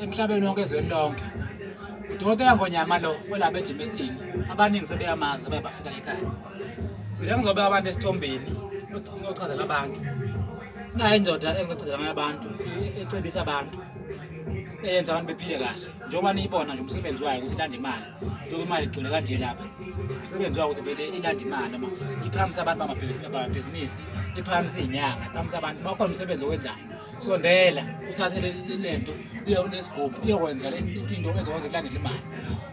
emhlabeni wonke ezweni lonke. Udokotela Ngonyama lo olapha eDimestini abaningi sebeyamazi bafika ekhaya. Ngizake ngizobeka abantu esithombeni ngochazela abantu. Nayo indoda engizochazela ngaya abantu ecebisa abantu eyenza abantu bephile kahle. Njengoba niyibona nje umsebenzi wayo ukuthi ilanda imali. Njengoba imali igcwele kanje lapha. Umsebenzi wayo ukuthi vele ilanda imali noma iphakamisa abantu bamabhizinisi, iphakamisa izinyanga, iphakamisa abantu bakhona umsebenzi owenzayo. Sondela uthathe lento uye lesigubhu uyokwenza into ezokwenza ilandele imali.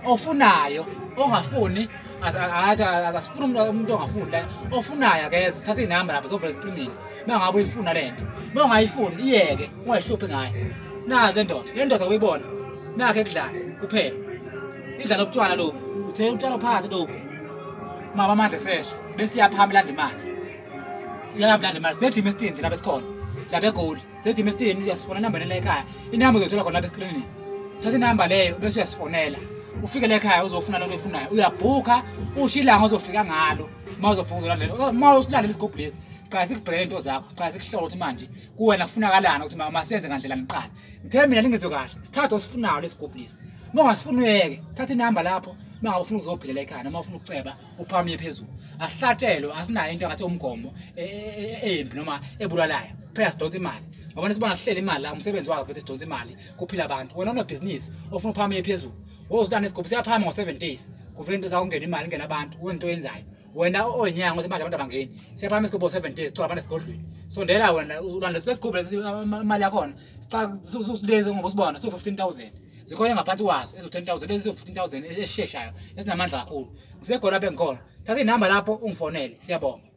Ofunayo ongafuni asifuna umuntu ongafuni la ofunayo akeze thatha inamba lapha sovela escreenini mangabe uyifuna lento mangayifuni iyeke ungayihluphi ngayo nazi le ndoda uyibona nakhe ekudlala kuphela idlala ubutshwala lo uthe utshwala phansi lo mama amandla sesho bese iyaphamba ilanda imali iyalanda imali seDimestini lapha esikhona lapha eGoli seDimestini uyasifona inamba la ekhaya inamba uzothola khona lapha escreenini thatha inamba leyo bese uyasifonela ufike la ekhaya uzofuna lento oyifunayo uyabhuka ushilanga uzofika ngalo mawuzofika uzolandela mawusilandela isigubhu lesi cha sikubhekele into zakho cha sikuhlola ukuthi manje kuwena kufunakalana ukuthi masenze ngandlela niqala ngithe mina ningizwe kahle sithathe osifunayo lesigubhu lesi mongasifuna uyeke thatha inamba lapho mangabe ufuna ukuzophilela ekhaya noma ufuna ukuceba uphamiye phezulu asihlatshelwe asinayo into engathi umgomo embi noma ebulalayo phela sidonsa imali ngoba nisibona sihlele imali la umsebenzi wakho futhi sidonsa imali kuphila abantu wena unebhizinisi ofuna uphamiye phezulu wozilana isigubhu siyaphama ngo7 days kuvela into zakho ungena imali ingena abantu wento yenzayo wena onyanga ukuthi manje abantu abangeni siyaphama isigubhu 7 days sicela abantu esigodlweni sondela wena ulanda lesigubhu imali yakhona silezi ngoba usibona so15000 zikhona ngaphansi kwazo ezo10000 lezi 15000 esheshayo esinamandla kakhulu ngisegona lapha engikhona thatha inamba lapho ungifonele siyabonga.